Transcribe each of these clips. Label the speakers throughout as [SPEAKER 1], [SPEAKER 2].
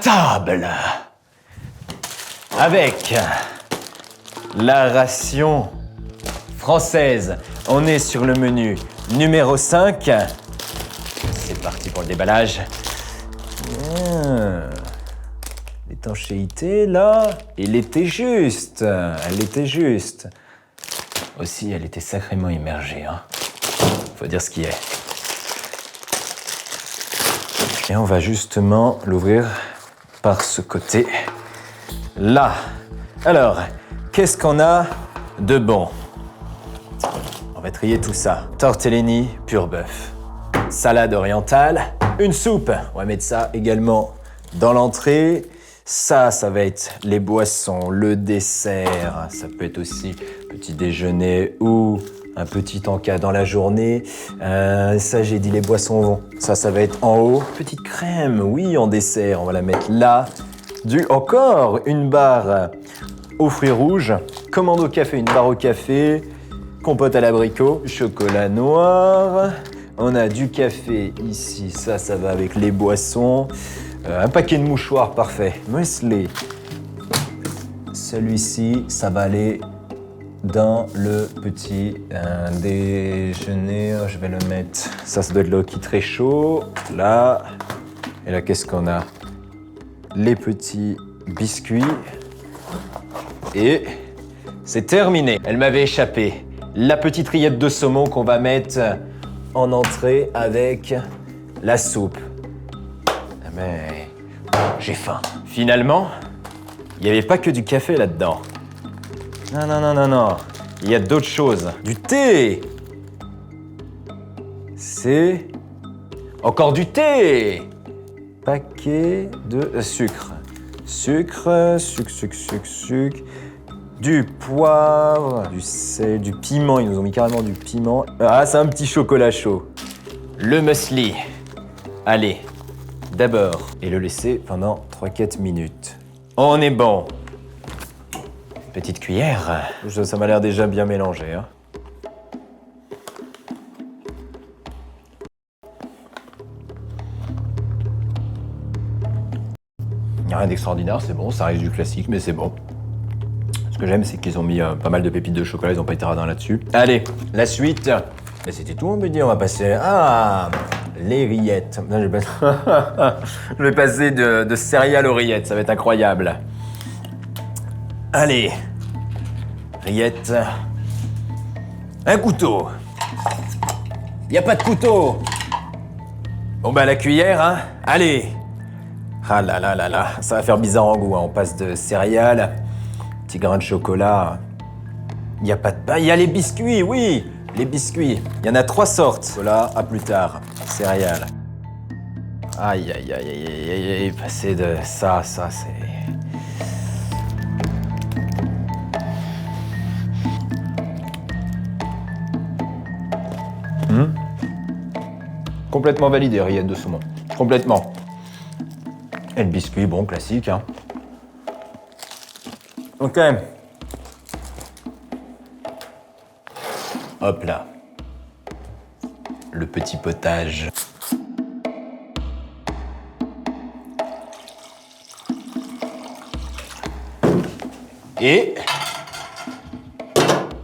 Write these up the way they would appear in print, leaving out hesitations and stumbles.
[SPEAKER 1] table avec la ration française. On est sur le menu numéro 5. C'est parti pour le déballage. L'étanchéité, là, elle était juste. Elle était juste. Aussi, elle était sacrément immergée. Hein. Faut dire ce qui est. Et on va justement l'ouvrir par ce côté. Là. Alors, qu'est-ce qu'on a de bon? On va trier tout ça. Tortellini pur bœuf. Salade orientale. Une soupe. On va mettre ça également dans l'entrée. Ça va être les boissons, le dessert. Ça peut être aussi petit déjeuner ou un petit encas dans la journée. Ça, j'ai dit les boissons vont. Ça va être en haut. Petite crème, oui, en dessert. On va la mettre là. Encore une barre aux fruits rouges. Commande au café, une barre au café. Compote à l'abricot. Chocolat noir. On a du café ici. Ça va avec les boissons. Un paquet de mouchoirs, parfait. Muesli. Celui-ci, ça va aller dans le petit déjeuner. Je vais le mettre. Ça doit être le qui très chaud. Là. Et là, qu'est-ce qu'on a? Les petits biscuits. Et c'est terminé. Elle m'avait échappé. La petite rillette de saumon qu'on va mettre en entrée avec la soupe. Mais j'ai faim. Finalement, il n'y avait pas que du café là-dedans. Non. Il y a d'autres choses. Du thé. C'est encore du thé. Paquet de sucre. Sucre. Du poivre, du sel, du piment. Ils nous ont mis carrément du piment. Ah, c'est un petit chocolat chaud. Le muesli. Allez. D'abord, et le laisser pendant 3-4 minutes. On est bon. Petite cuillère. Ça m'a l'air déjà bien mélangé. Hein. Il n'y a rien d'extraordinaire, c'est bon. Ça reste du classique, mais c'est bon. Ce que j'aime, c'est qu'ils ont mis pas mal de pépites de chocolat. Ils n'ont pas été radins là-dessus. Allez, la suite. Et c'était tout, on peut dire. On va passer à... les rillettes. Non, je vais passer de céréales aux rillettes, ça va être incroyable. Allez. Rillettes. Un couteau. Y a pas de couteau. Bon bah la cuillère, hein. Allez. Ah là. Ça va faire bizarre en goût, hein. On passe de céréales. Petit grain de chocolat. Y a pas de pain. Y a les biscuits, oui. Les biscuits. Il y en a 3 sortes. Voilà, à plus tard. Céréales. Aïe. Passer de ça, c'est... Complètement validé, rillettes de saumon. Complètement. Et le biscuit, bon, classique, hein. Ok. Hop là. Le petit potage. Et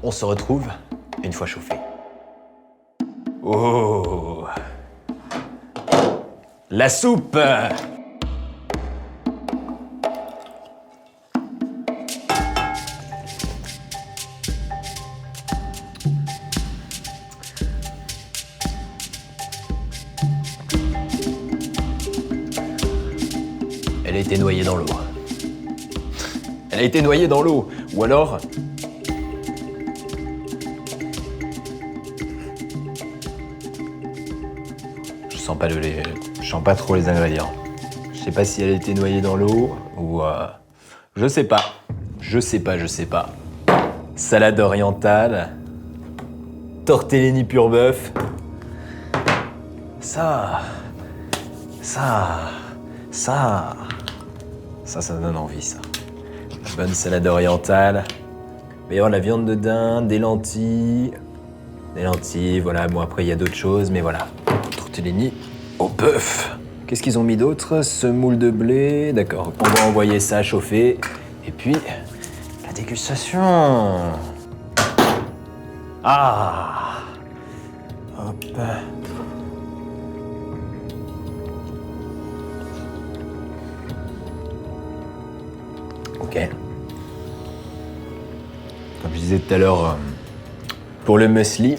[SPEAKER 1] on se retrouve une fois chauffé. Oh! La soupe! Elle a été noyée dans l'eau. Elle a été noyée dans l'eau. Ou alors... Je sens pas trop les ingrédients. Je sais pas si elle a été noyée dans l'eau ou... Je sais pas. Je sais pas. Salade orientale. Tortellini pur bœuf. Ça donne envie, ça. Bonne salade orientale. Il va y avoir de la viande de dinde, des lentilles. Voilà. Bon, après, il y a d'autres choses, mais voilà. Tortellini au bœuf. Ok, Qu'est-ce qu'ils ont mis d'autre? Semoule de blé. D'accord, on va envoyer ça chauffer. Et puis, la dégustation. Ah! Hop. Ok. Comme je disais tout à l'heure, pour le muesli,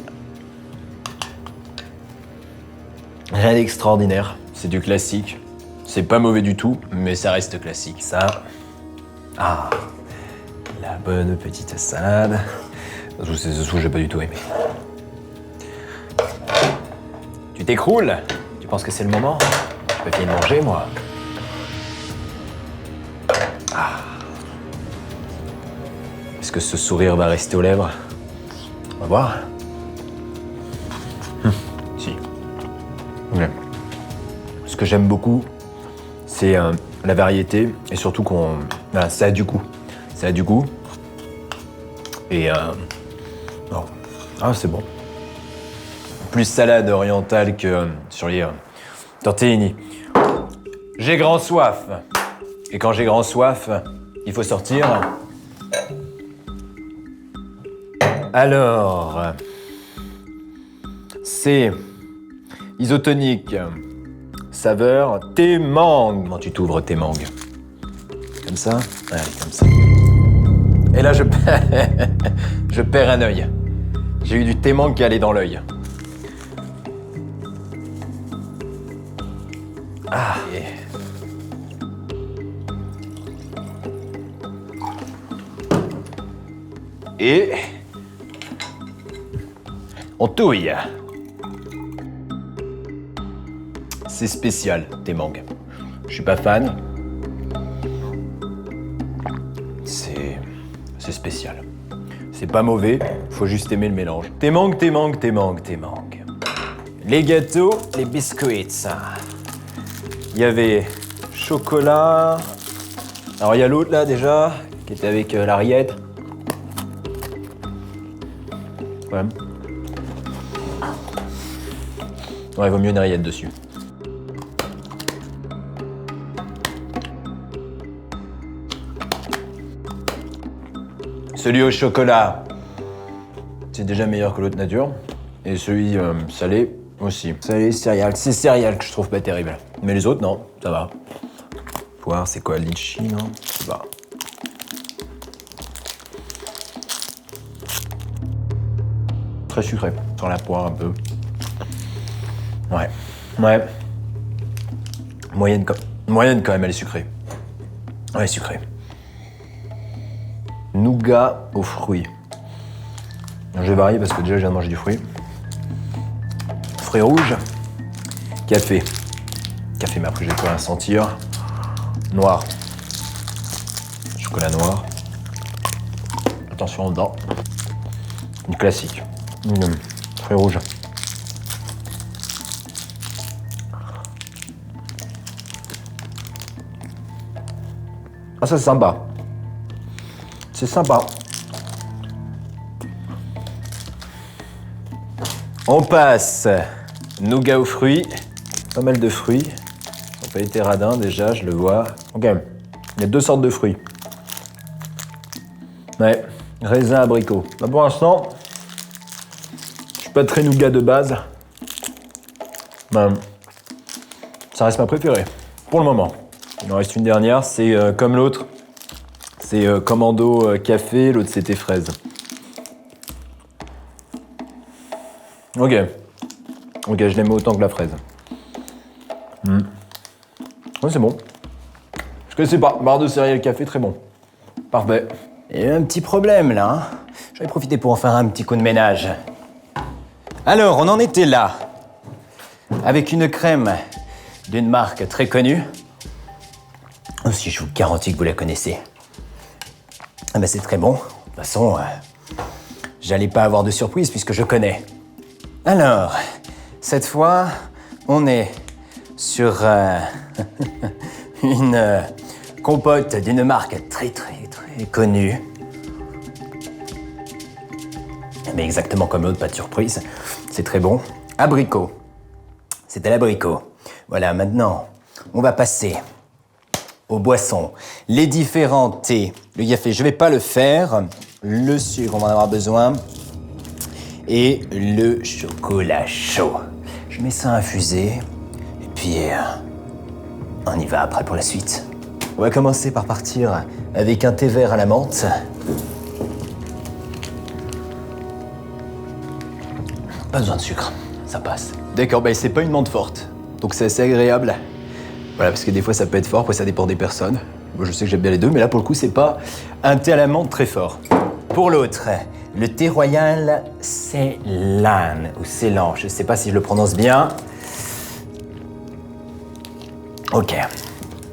[SPEAKER 1] rien d'extraordinaire. C'est du classique. C'est pas mauvais du tout, mais ça reste classique. Ça. Ah, la bonne petite salade. Ce sous, j'ai pas du tout aimé. Tu t'écroules? Tu penses que c'est le moment? J'ai pas fini de manger, moi. Ah. Est-ce que ce sourire va rester aux lèvres? On va voir. Si. Ouais. Ce que j'aime beaucoup, c'est la variété et surtout qu'on... Ah, ça a du goût. Ça a du goût. Et... Oh. Ah, c'est bon. Plus salade orientale que sur les tortellini. J'ai grand soif. Et quand j'ai grand soif, il faut sortir. Alors... c'est... isotonique. Saveur thé mangue. Comment tu t'ouvres thé mangue? Comme ça? Ouais, comme ça. Et là, je perds un œil. J'ai eu du thé mangue qui allait dans l'œil. Ah. Et... on touille. C'est spécial, thé mangue. Je suis pas fan. C'est spécial. C'est pas mauvais, faut juste aimer le mélange. Thé mangue, thé mangue, thé mangue, thé mangue. Les gâteaux, les biscuits. Il y avait chocolat. Alors il y a l'autre là déjà, qui était avec la rillette. Ouais. Ouais, il vaut mieux une rillette dessus. Celui au chocolat, c'est déjà meilleur que l'autre nature. Et celui salé aussi. Salé, céréales. C'est céréales que je trouve pas terrible. Mais les autres, non, ça va. Poire, c'est quoi, litchi, non? Ça va. Très sucré. Sur la poire un peu. Ouais. Ouais. Moyenne quand même, elle est sucrée. Ouais, sucrée. Nougat aux fruits. Je vais varier parce que déjà je viens de manger du fruit. Fruits rouges. Café. Café, mais après je vais pouvoir sentir. Noir. Chocolat noir. Attention aux dents. Du classique. Fruits rouges. Ah, ça c'est sympa. C'est sympa. On passe. Nougat aux fruits. Pas mal de fruits. Ça n'a pas été radin déjà, je le vois. Ok. Il y a deux sortes de fruits. Ouais. Raisin, abricot. Bah, pour l'instant, je suis pas très nougat de base. Bah, ça reste ma préférée. Pour le moment. Il en reste une dernière, c'est comme l'autre. C'est commando café, l'autre c'était fraise. Ok. Ok, je l'aime autant que la fraise. Ouais, c'est bon. Je connaissais pas. Barre de céréales café, très bon. Parfait. Il y a un petit problème là. Hein. J'avais profité pour en faire un petit coup de ménage. Alors, on en était là. Avec une crème d'une marque très connue. Aussi, je vous garantis que vous la connaissez. Ah ben c'est très bon. De toute façon, j'allais pas avoir de surprise puisque je connais. Alors, cette fois, on est sur une compote d'une marque très connue. Mais exactement comme l'autre, pas de surprise. C'est très bon. Abricot. C'était l'abricot. Voilà, maintenant, on va passer aux boissons. Les différents thés. Le café, je vais pas le faire. Le sucre, on va en avoir besoin. Et le chocolat chaud. Je mets ça à infuser. Et puis, on y va après pour la suite. On va commencer par partir avec un thé vert à la menthe. Pas besoin de sucre, ça passe. D'accord, c'est pas une menthe forte, donc c'est assez agréable. Voilà, parce que des fois ça peut être fort, après ça dépend des personnes. Moi je sais que j'aime bien les deux, mais là pour le coup c'est pas un thé à la menthe très fort. Pour l'autre, le thé royal Ceylan, ou Ceylan, je sais pas si je le prononce bien. Ok,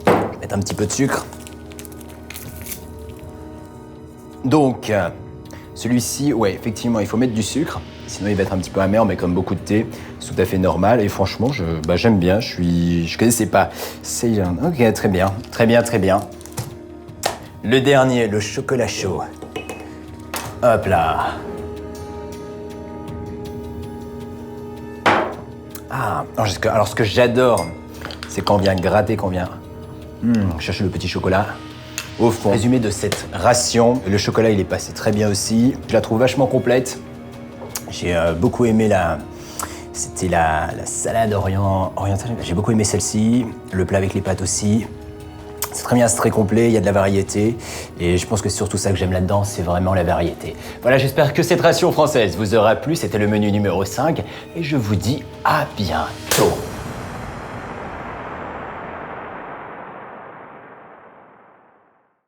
[SPEAKER 1] je vais mettre un petit peu de sucre. Donc, celui-ci, ouais, effectivement, il faut mettre du sucre. Sinon, il va être un petit peu amer, mais comme beaucoup de thé, c'est tout à fait normal. Et franchement, j'aime bien. Je connaissais pas. Ceylan. Ok, très bien. Très bien, très bien. Le dernier, le chocolat chaud. Hop là. Ah, alors ce que j'adore, c'est quand on vient gratter, quand on vient chercher le petit chocolat. Au fond, résumé de cette ration, le chocolat, il est passé très bien aussi. Je la trouve vachement complète. J'ai beaucoup aimé c'était la salade orientale. J'ai beaucoup aimé celle-ci, le plat avec les pâtes aussi. C'est très bien, c'est très complet, il y a de la variété. Et je pense que c'est surtout ça que j'aime là-dedans, c'est vraiment la variété. Voilà, j'espère que cette ration française vous aura plu. C'était le menu numéro 5. Et je vous dis à bientôt.